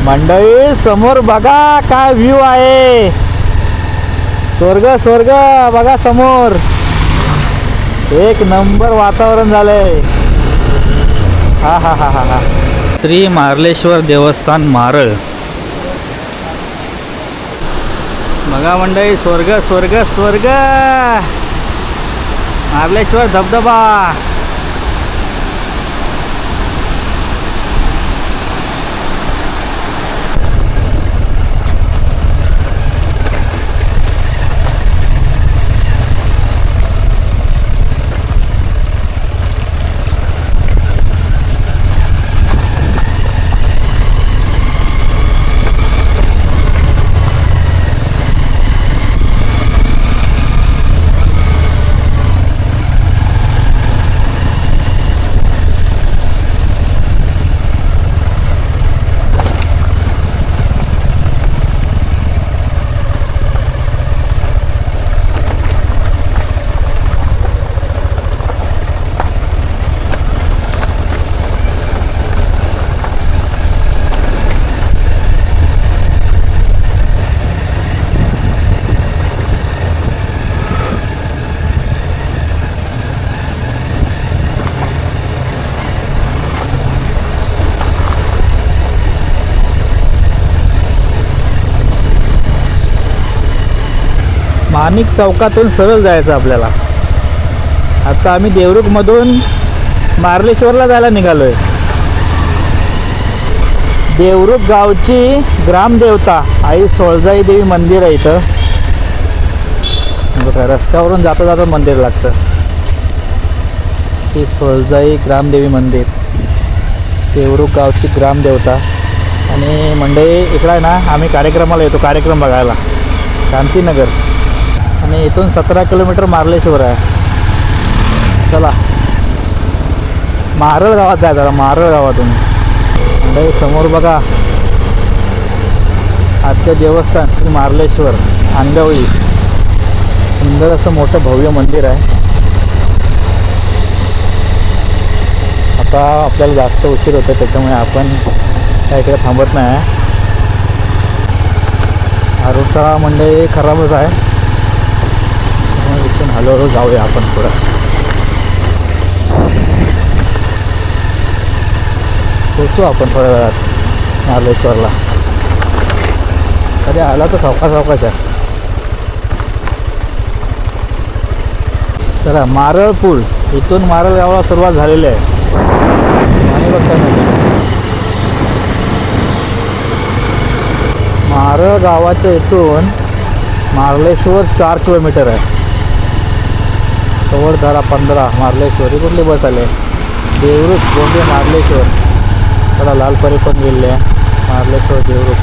मंडळी समोर बघा काय व्ह्यू आहे. स्वर्ग स्वर्ग बघा समोर. एक नंबर वातावरण झालंय. हा हा हा हा हा. श्री मार्लेश्वर देवस्थान मारळ. बघा मंडळी स्वर्ग स्वर्ग स्वर्ग. मार्लेश्वर धबधबा. माणिक चौकातून सरळ जायचं आपल्याला. आता आम्ही देवरुखमधून मार्लेश्वरला जायला निघालोय. देवरुख गावची ग्रामदेवता आई सोळजाई देवी मंदिर आहे इथं. बघा रस्त्यावरून जाता जाता मंदिर लागतं. ही सोळजाई ग्रामदेवी मंदिर, देवरुख गावची ग्रामदेवता. आणि मंडळी इकडं आहे ना, आम्ही कार्यक्रमाला येतो, कार्यक्रम बघायला क्रांतीनगर. आणि इथून 17 किलोमीटर मार्लेश्वर आहे. चला मारळ गावात जायचं. जरा मारळ गावातून मंडळी समोर बघा आद्य देवस्थान श्री मार्लेश्वर आंगवळी. सुंदर असं मोठं भव्य मंदिर आहे. आता आपल्याला जास्त उशीर होतो त्याच्यामुळे आपण त्या इकडे थांबत नाही. हा रोडचा मंडळी खराबच आहे. इथून हळूहळू जाऊया आपण पुढं. पोचू आपण थोड्या वेळात मार्लेश्वरला. अरे आला तर सावकाश सावकाश आहे. चला मारळ पूल. इथून मारळ गावाला सुरुवात झालेली आहे. आणि बघता मारळ गावाच्या इथून मार्लेश्वर 4 किलोमीटर आहे. कवरधारा 15 मार्लेश्वर. ही कुठली बस आले? देवरुख बोंबे मार्लेश्वर. थोडा लालपरी पण गेले. मार्लेश्वर देवरुख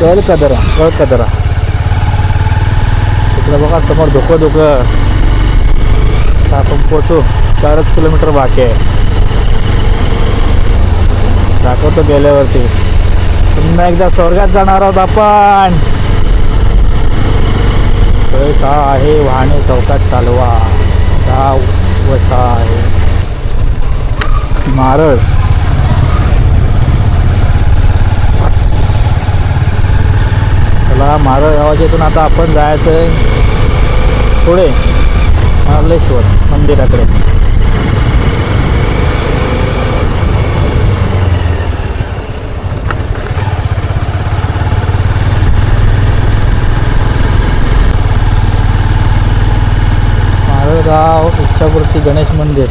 गळकदरा गळकदरा. तिकडे बघा समोर धुकं धुकं. आपण पोचू. 4च किलोमीटर बाकी आहे. दाखवतो गेल्यावरती. पुन्हा एकदा स्वर्गात जाणार आहोत आपण. का आहे वाहने चौकात चालवा. गाव वसा आहे मारळ. चला मारळ गावाच्या इथून आता आपण जायचं आहे पुढे मार्लेश्वर मंदिराकडे. गाव इच्छापूर्ती गणेश मंदिर.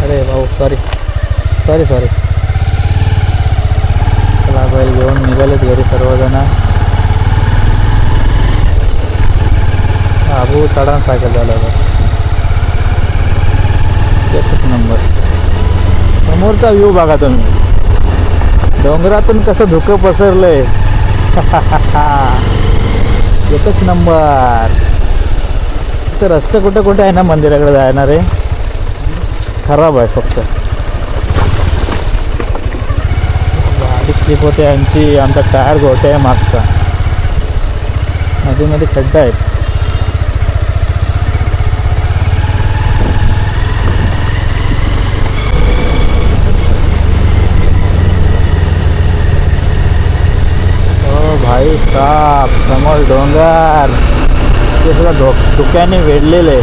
अरे भाऊ सॉरी सॉरी सॉरी. चला बैल घेऊन निघालेत घरी सर्वजण. आबू चढान सायकल झाला. एकच नंबर. समोरचा व्ह्यू बघा तुम्ही. डोंगरातून कसं धुकं पसरलंय. एकच नंबर. तर रस्ते कुठे कुठे आहे ना मंदिराकडे जाणार आहे. खराब आहे फक्त. गाडी स्लिप होते यांची. आमचा टायर गोटे आहे मागचा. नदीमध्ये खड्डा आहेत. भाई साप समोर डोंगर ते सुद्धा धुक्याने वेढलेले.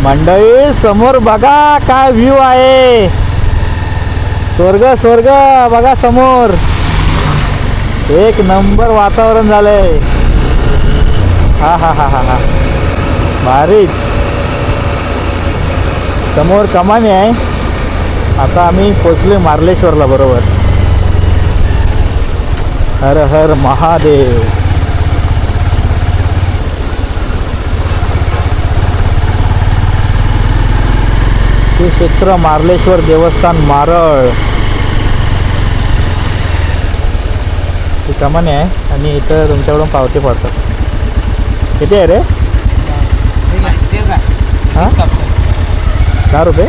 मंडळी समोर बघा काय व्ह्यू आहे. स्वर्ग स्वर्ग बघा समोर. एक नंबर वातावरण झालंय. हा हा हा हा हा भारीच. समोर कमानी आहे. आता आम्ही पोचलोय मार्लेश्वरला बरोबर. हर हर महादेव. श्री क्षेत्र मार्लेश्वर देवस्थान मारळ ही कमानी आहे आणि इथं तुमच्याकडून पावती पडतात. किती आहे रे? हां 10 रुपये.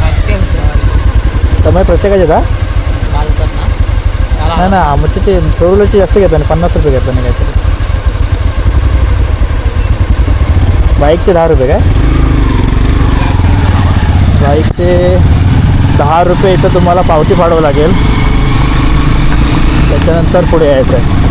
कमाई प्रत्येकाचे का? नाही ना आमचे ते फोरव्हीलरची जास्त घेतात आणि 50 रुपये घेतात नाही काहीतरी. बाईकचे 10 रुपये काय? बाईकचे 10 रुपये इथं तुम्हाला पावती फाडावं लागेल. त्याच्यानंतर पुढे यायचं आहे.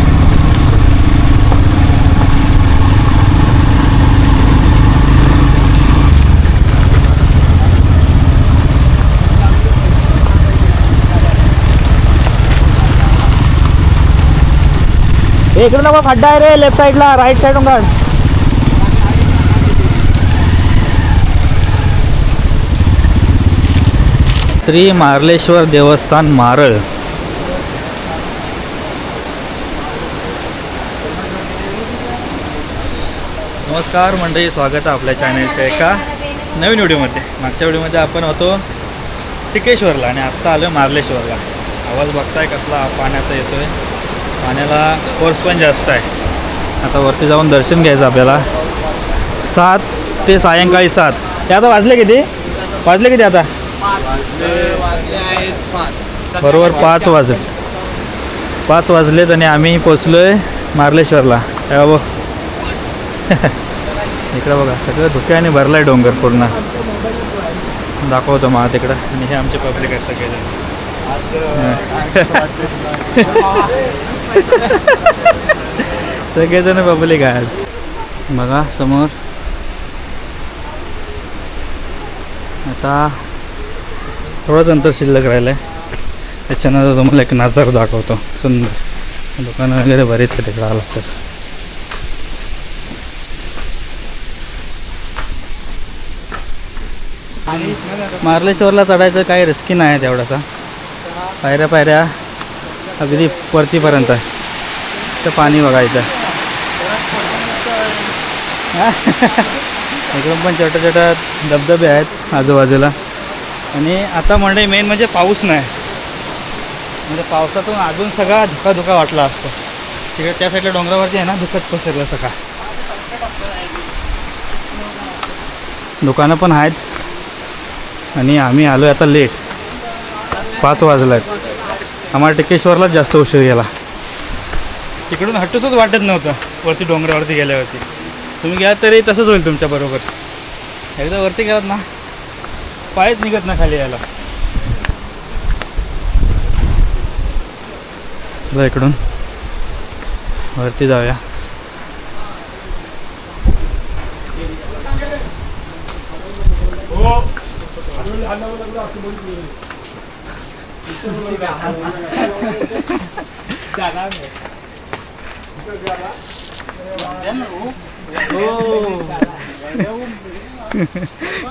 इकडे नको खड्डा आहे रे. लेफ्ट साईडला राईट साईडून काढ. श्री मार्लेश्वर देवस्थान मारळ. नमस्कार मंडळी, स्वागत आहे आपल्या चॅनलच्या एका नवीन व्हिडिओमध्ये. मागच्या व्हिडिओमध्ये आपण होतो टिकेश्वरला आणि आत्ता आलो मार्लेश्वरला. आवाज बघताय कसला पाण्याचा येतोय. पाण्याला फोर्स पण जास्त आहे. आता वरती जाऊन दर्शन घ्यायचं आपल्याला. 7 ते सायंकाळी 7. ते आता वाजले किती? आता बरोबर 5 वाजले. 5 वाजलेत आणि आम्ही पोचलोय मार्लेश्वरला. बाबा इकडं बघा सगळं धुक्याने भरलाय डोंगर पूर्ण. दाखवतो मला तिकडं. आणि हे आमचे पब्लिक आहेत सगळेजण. सगळेजण पब्लिक आहेत बघा समोर. आता थोडंच अंतर शिल्लक राहिलं आहे. त्याच्यानंतर तुम्हाला एक नजारा दाखवतो सुंदर. दुकानं वगैरे बरेच आहे तिकडं आला तर. मार्लेश्वरला चढायचं काही रिस्की नाही आहे तेवढासा. पायऱ्या अगदी वरतीपर्यंत आहे. तर पाणी बघायचं. इकडून पण छोट्या धबधबे आहेत आजूबाजूला. आणि आता म्हणजे मेन म्हणजे पाऊस नाही. म्हणजे पावसातून अजून सगळा धुका वाटला असतो. तिकडे त्या साईडला डोंगरावरती आहे ना धुकत पसरलं सगळं. दुकानं पण आहेत. आणि आम्ही आलो आता लेट. 5 वाजला आहेत. आम्हाला टिकेश्वरलाच जास्त उशीर गेला. तिकडून हटूसच वाटत नव्हतं वरती डोंगरावरती गेल्यावरती. तुम्ही गेलात तरी तसंच होईल तुमच्याबरोबर. एकदा वरती गेलात ना पायच निघत ना खाली यायला. चला इकडून वरती जाऊया.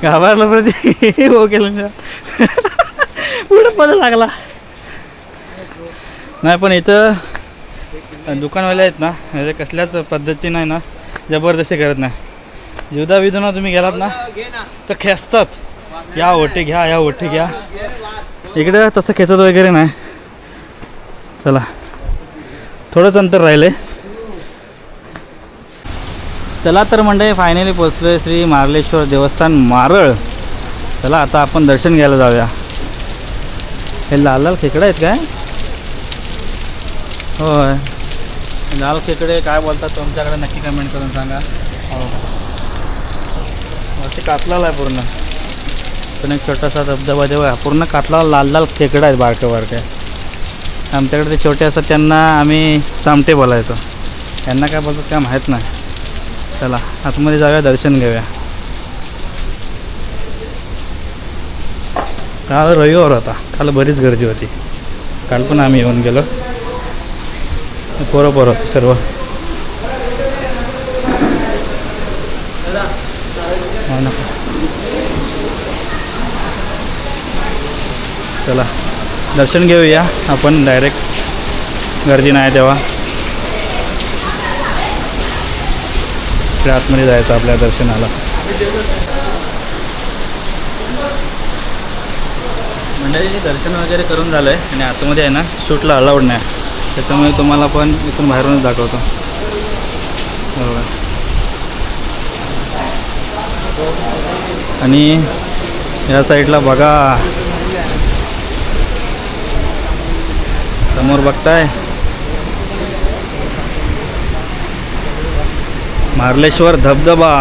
घाबरला प्रति हो केलं पुढं पद लागला नाही. पण इथं दुकानवाले आहेत ना म्हणजे कसल्याच पद्धती नाही ना जबरदस्ती करत नाही. जीवदा विधून तुम्ही गेलात ना तर खेचतात. या ओटे घ्या या ओटे घ्या. इकडं तसं खेचत वगैरे नाही. चला थोडंच अंतर राहिलं आहे. चला तर मंडळी फायनली पोचलो आहे श्री मार्लेश्वर देवस्थान मारळ. चला आता आपण दर्शन घ्यायला जाऊया. हे लाल लाल खेकडे आहेत काय? होय लाल खेकडे काय बोलतात तुमच्याकडे नक्की कमेंट करून सांगा. हो वरती कातलाला आहे पूर्ण. पण एक छोटासा धबधबा तेव्हा पूर्ण कातला लाल लाल खेकडा आहेत बारक्या बारक्या. आमच्याकडे ते छोटे असतात त्यांना आम्ही चामटे बोलायचो. त्यांना काय बोलतात काय माहीत नाही. चला आतमध्ये जाऊया, दर्शन घेऊया. काल रविवार होता, काल बरीच गर्दी होती. काल पण आम्ही येऊन गेलो, पोरं होते सर्व. हो ना. चला दर्शन घेऊया आपण डायरेक्ट, गर्दी नाही तेव्हा. इकडे आतमध्ये जायचं आपल्या दर्शनाला. मंडळी दर्शन वगैरे करून झालं आहे आणि आतमध्ये आहे ना शूटला अलाउड नाही, त्याच्यामुळे तुम्हाला पण इथून बाहेरूनच दाखवतो. बरोबर. आणि या साईडला बघा, समोर बघताय मार्लेश्वर धबधबा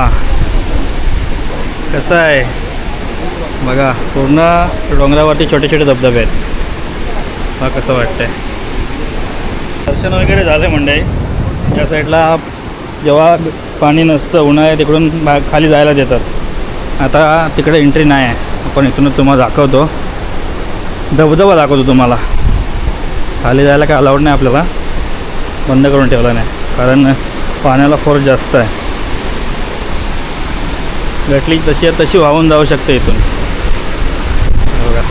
कसा आहे बघा. पूर्ण डोंगरावरती छोटे छोटे धबधबे आहेत. हा कसं वाटतंय. दर्शन वगैरे झालं मंडळी. या साईडला जेव्हा पाणी नसतं उन्हाळ्यात तिकडून खाली जायला देतात. आता तिकडे एंट्री नाही आहे, आपण इथूनच तुम्हाला दाखवतो. धबधबा दाखवतो तुम्हाला. खाली जायला काय अलाउड नाही आपल्याला, बंद करून ठेवला नाही कारण पाण्याला फोर्स जास्त आहे. गटली तशी तशी वाहून जाऊ शकते इथून. बघा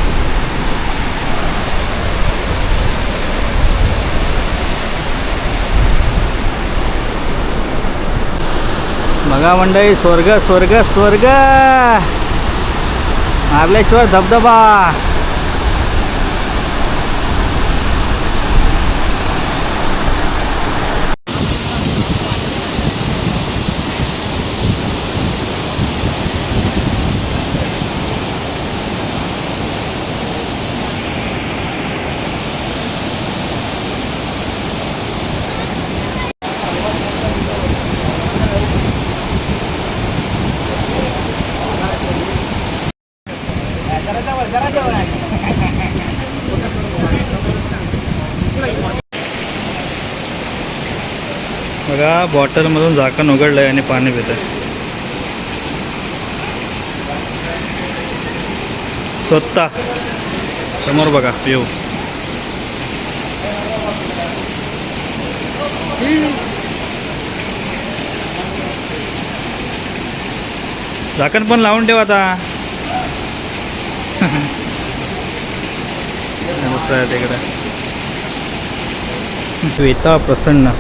बघा मंडळी, स्वर्ग स्वर्ग स्वर्ग, मार्लेश्वर धबधबा. बघा बॉटलमधून झाकण उघडलं आहे आणि पाणी पित आहे. स्वतः समोर बघा पिऊ. झाकण पण लावून ठेव आता. मस्त आहे तिकडे. श्वेता प्रसन्न.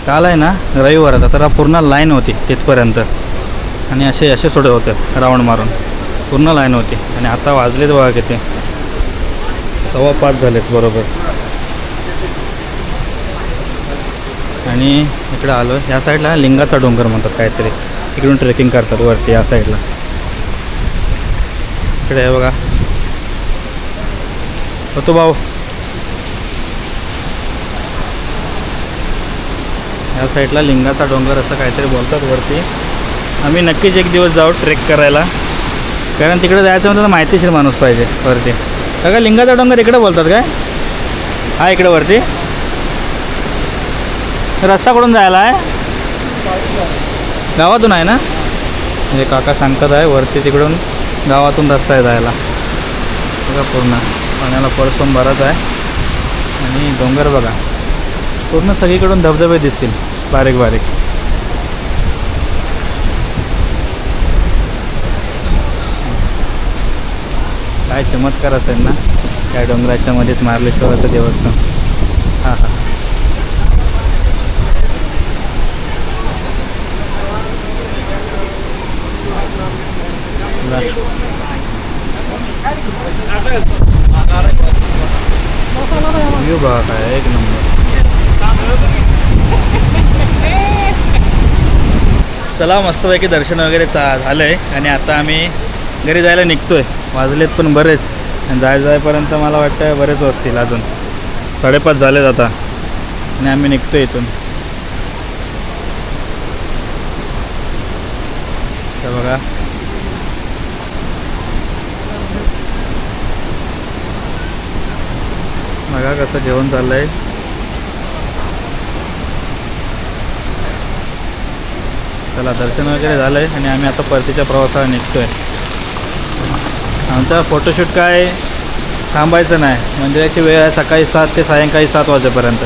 काल आहे ना रविवार होता तर पूर्ण लाईन होती तिथपर्यंत आणि असे असे सोडे होते राऊंड मारून, पूर्ण लाईन होती. आणि आता वाजलेत बघा किती, 5:15 झालेत बरोबर. आणि इकडे आलो. या साईडला लिंगाचा डोंगर म्हणतात काहीतरी, इकडून ट्रेकिंग करतात वरती या साईडला. इकडे आहे बघा होतो भाऊ. या साईडला लिंगाचा डोंगर असं काहीतरी बोलतात वरती. आम्ही नक्कीच एक दिवस जाऊ ट्रेक करायला, कारण तिकडे जायचं म्हणजे माहितीशीर माणूस पाहिजे वरती. का लिंगाचा डोंगर इकडे बोलतात काय? हा इकडे वरती रस्ता कुठून जायला आहे? गावातून आहे ना? म्हणजे काका सांगतात आहे वरती तिकडून गावातून रस्ता आहे जायला. बघा पूर्ण पाण्याला पर्स पण बराच आहे. आणि डोंगर बघा, पूर्ण सगळीकडून धबधबे दिसतील बारीक बारीक. काय चमत्कार असेल ना त्या डोंगराच्या मध्येच मार्लेश्वराचं देवस्थान. हां हां व्ह्यू बघा काय एक नंबर. चला मस्तपैकी दर्शन वगैरे झालं आहे आणि आता आम्ही घरी जायला निघतो आहे. वाजलेत पण बरेच, आणि जायपर्यंत मला वाटतं बरेच वाजतील अजून. 5:30 झालेत आता आणि आम्ही निघतो इथून. तर बघा बघा कसं जेवण चाललंय. चला दर्शन वगैरे झालंय आणि आम्ही आता परतीच्या प्रवासाला निघतोय. आमचा फोटोशूट काय थांबायचं नाही. मंदिराची वेळ आहे सकाळी 7 ते सायंकाळी 7 वाजेपर्यंत.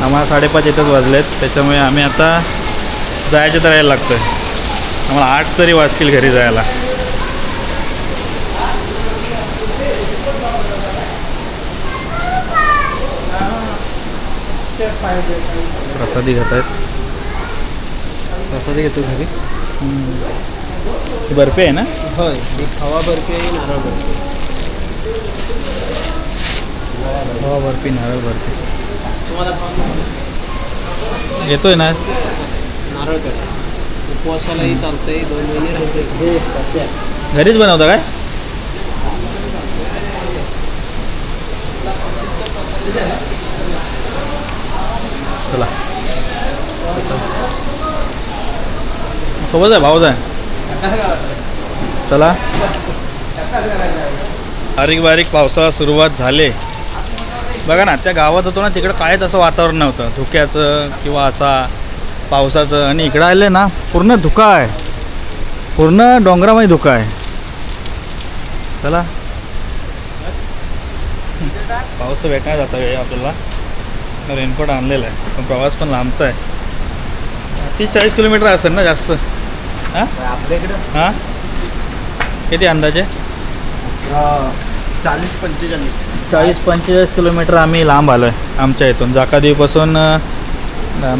आम्हाला 5:30 इथंच वाजलेत. त्याच्यामुळे आम्ही आता जायच्या तयारीला लागतोय. आम्हाला 8 तरी वाजतील घरी जायला. प्रसादी घेत आहेत. प्रसादी घेतो घरी. ही बर्फी आहे ना? होय, खवा बर्फी आहे, नारळ बर्फी. खवा बर्फी, नारळ बर्फी तुम्हाला येतोय ना? नारळ करा. उपवासालाही चालतंय, 2 महिने राहते. घरीच बनवता काय? चला सोबत आहे, भाऊच आहे. चला बारीक बारीक पावसाळा सुरुवात झाले. बघा ना, त्या गावात होतो ना तिकडं कायच असं वातावरण नव्हतं धुक्याचं किंवा असा पावसाचं. आणि इकडं आले ना पूर्ण धुका आहे, पूर्ण डोंगरामध्ये धुका आहे. चला पाऊस भेटण्यात जाता वेळ आपल्याला. रेनकोट आणलेला आहे पण प्रवास पण लांबचा आहे. 30-40 किलोमीटर असेल ना जास्त? हां आपल्या इकडं हां किती अंदाजे? 40-45 किलोमीटर आम्ही लांब आलो आहे आमच्या इथून. जाकादेवीपासून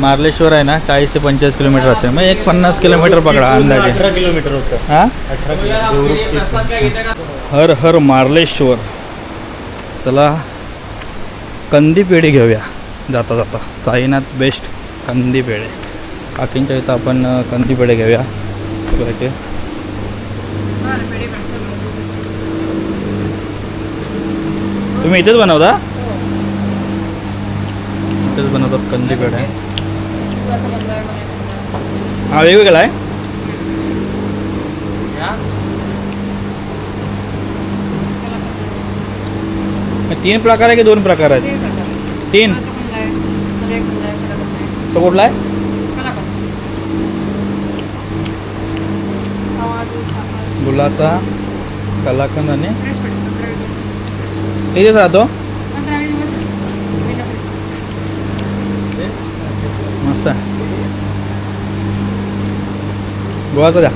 मार्लेश्वर आहे ना 40 ते 45 किलोमीटर असेल. मग एक 50 किलोमीटर पकडा अंदाजे. 18 किलोमीटर होतं. हां 18 किलोमीटर. हर हर मार्लेश्वर. चला कंदी पेढे घेऊया जाता जाता. साईनाथ बेस्ट कंदी पेढे. काकींच्या इथं आपण कंदी पेढे घेऊया. तुम्ही इथेच बनवता? इथेच बनवतात कंदी पेढे. हा वेगवेगळा आहे. तीन प्रकार आहे की 2 प्रकार आहेत? 3. तो कुठला आहे? गुलाचा, कलाकंद आणि तिथेच राहतो. मस्त आहे. गुळाचा द्या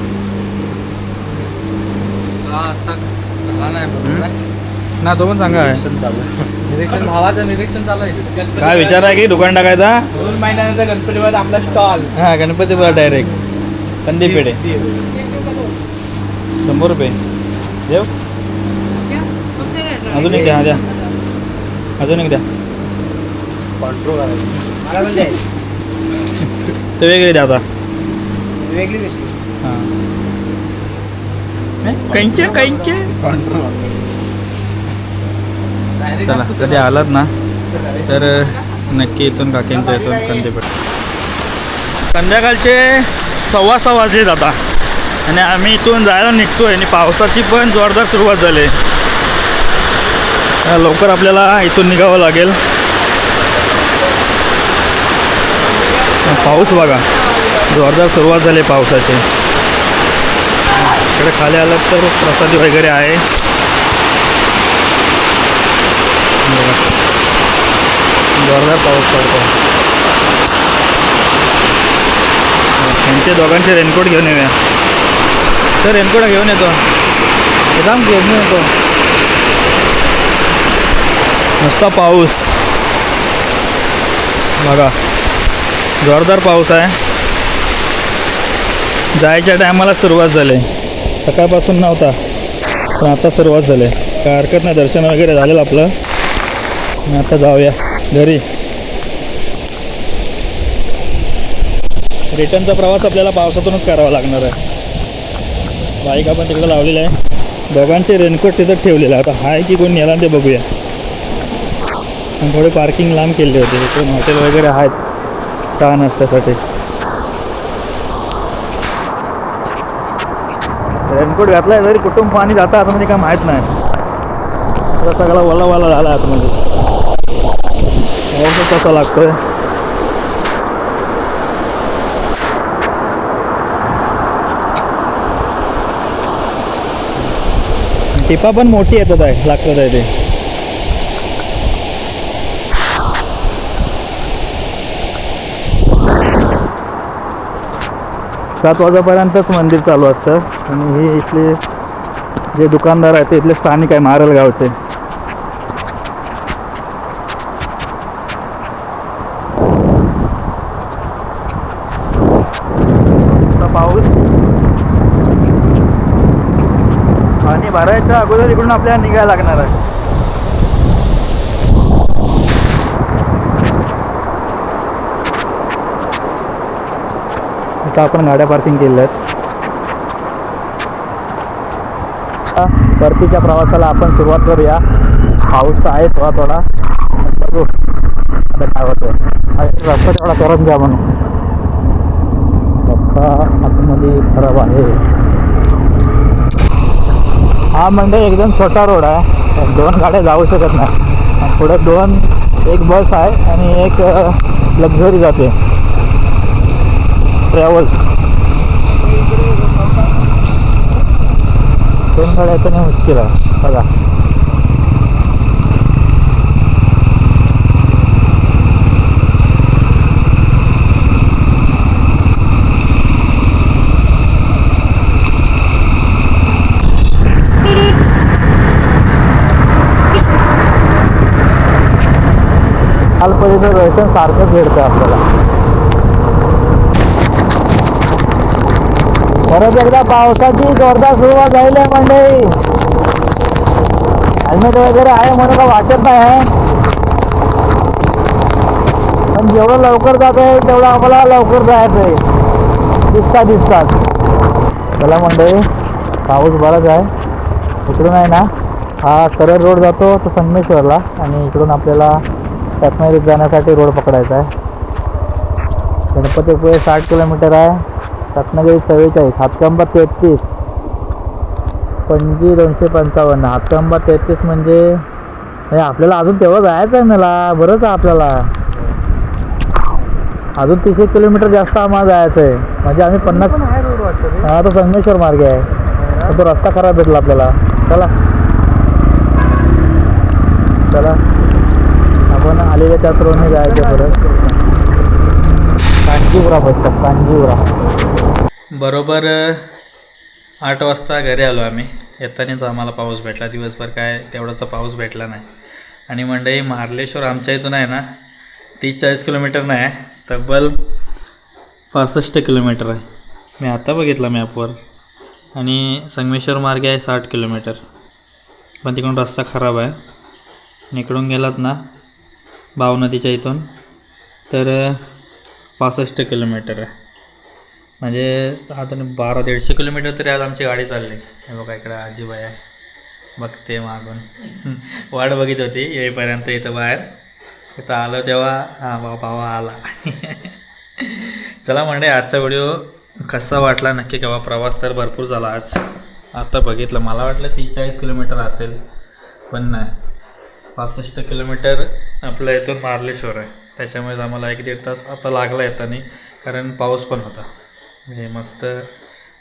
ना. तो पण सांगा आहे. निरीक्षण भावाचं निरीक्षण चालू आहे. काय विचार आहे की दुकान टाकायचा? 2 महिन्यानंतर गणपतीवर आपला स्टॉल. हां गणपतीपुळा डायरेक्ट कंदी पेढे 100 रुपये. देव अजून एक द्या. द्या अजून एक द्या. कॉन्ट्रोल मला म्हणजे ते वेगळे द्या आता. वेगळी कशी? हां काहींचे चला कधी आलात ना तर नक्की इथून काकींच्या इथून कंदीपेढे. संध्याकाळचे 6:15 वाजलेत आता आणि आम्ही इथून जायला निघतोय. आणि पावसाची पण जोरदार सुरुवात झाली. लवकर आपल्याला इथून निघावं लागेल. पाऊस बघा जोरदार सुरुवात झाली पावसाची. इकडे खाली आलं तर प्रसादी वगैरे आहे. जोरदार पाऊस पडतो. त्यांचे दोघांचे रेनकोट घेऊन येऊया. तर रेनकोट घेऊन येतो. एकदम घेऊन येतो. नुसता पाऊस बघा जोरदार पाऊस आहे. जायच्या टायमाला सुरुवात झाली. सकाळपासून नव्हता पण आता सुरुवात झाली. काय हरकत नाही. दर्शन वगैरे झालेलं आपलं. आता जाऊया घरी. रिटर्नचा प्रवास आपल्याला पावसातूनच करावा लागणार आहे. बाईक आपण तिकडे लावलेलं आहे. दोघांचे रेनकोट तिथं ठेवलेलं आहे. आता आहे की कोण नेला ते बघूया. आणि थोडे पार्किंग लांब केले होते. इथून हॉटेल वगैरे आहेत चहा नाश्त्यासाठी. रेनकोट घातलाय तरी कुठून पाणी जातं आतमध्ये काय माहीत नाही. आता सगळा वला वला झाला आतमध्ये. पाऊस कसा लागतोय. टिपा पण मोठी येतात आहे लागतात आहे ते. 7 वाजेपर्यंतच मंदिर चालू असतं. आणि हे इथले जे दुकानदार आहेत ते इथले स्थानिक आहे मारल गावचे. पाऊस पाणी भरायच्या अगोदर इकडून आपल्याला निघायला लागणार आहे. आता आपण गाड्या पार्किंग केल्या आहेत. परतीच्या प्रवासाला आपण सुरुवात करूया. पाऊस तर आहे थोडा थोडा, बघू आता काय होतं. रस्ता तेवढा करून द्या म्हणून. रस्ता आतमध्ये खराब आहे. हा म्हणजे एकदम छोटा रोड आहे, 2 गाड्या जाऊ शकत नाही. पुढे 2 एक बस आहे आणि एक लक्झरी जाते ट्रॅव्हल्स. 2 गाड्या येताना मुश्किल आहे बघा. कालपर्यंत दर्शन सारखंच भेटतं आपल्याला. परत एकदा पावसाची जोरदार सुरुवात झाली आहे मंडळी. हेल्मेट वगैरे आहे म्हणून का वाटत नाही, पण जेवढं लवकर जात आहे तेवढं आम्हाला लवकर जायचं आहे. दिसतात. चला मंडळी, पाऊस बराच आहे. इकडून आहे ना हा करड रोड जातो तो संगमेश्वरला, आणि इकडून आपल्याला रत्नागिरीत जाण्यासाठी रोड पकडायचा आहे. गणपतीपुळे 60 किलोमीटर आहे, रत्नागिरी 44, हातकंबा 33, पणजी 255. हातकंबा 33 म्हणजे आपल्याला अजून तेवढं जायचं आहे. मला बरंच आहे आपल्याला अजून 30 किलोमीटर जास्त आम्हाला जायचं आहे. म्हणजे आम्ही 50. हा तो संगमेश्वर मार्ग आहे, तो रस्ता खराब भेटला आपल्याला. चला आपण आलेल्या त्याच रोडने जायचं परत. कांजीवरा बसतात, कांजीवरा. बरोबर 8 वाजता घरी आलो आम्ही. येतानाच आम्हाला पाऊस भेटला. दिवसभर काय तेवढासा पाऊस भेटला नाही. आणि मंडई मार्लेश्वर आमच्या इथून आहे ना 30-40 किलोमीटर नाही, तब्बल 65 किलोमीटर आहे. मी आता बघितला मॅपवर. आणि संगमेश्वर मार्ग आहे 60 किलोमीटर, पण तिकडून रस्ता खराब आहे. आणि इकडून गेलात ना भाव नदीच्या इथून तर 65 किलोमीटर आहे. म्हणजे आता 1200-150 किलोमीटर तरी आज आमची गाडी चालली. हे बघा इकडं आजीबाई आहे, बघते मागून. वाट बघित होती येईपर्यंत इथं बाहेर. इथं आलो तेव्हा हा भावा आला. चला म्हणजे आजचा व्हिडिओ कसा वाटला नक्की केव्हा. प्रवास तर भरपूर झाला आज. आता बघितलं मला वाटलं 30-40 किलोमीटर असेल, पण नाही, 65 किलोमीटर आपल्या इथून मार्लेश्वर आहे. त्याच्यामुळे आम्हाला 1-1.5 तास आता लागला येताना, कारण पाऊस पण होता. म्हणजे मस्त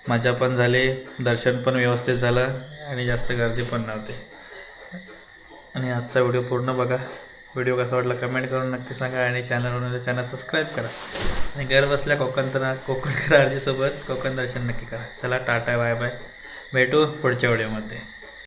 मजा पण झाली, दर्शन पण व्यवस्थित झालं आणि जास्त गर्दी पण नव्हती. आणि आजचा व्हिडिओ पूर्ण बघा. व्हिडिओ कसा वाटला कमेंट करून नक्की सांगा. आणि चॅनल सबस्क्राईब करा. आणि घर बसल्या कोकणकर आरतीसोबत कोकण दर्शन नक्की करा. चला टाटा, बाय बाय. भेटू पुढच्या व्हिडिओमध्ये.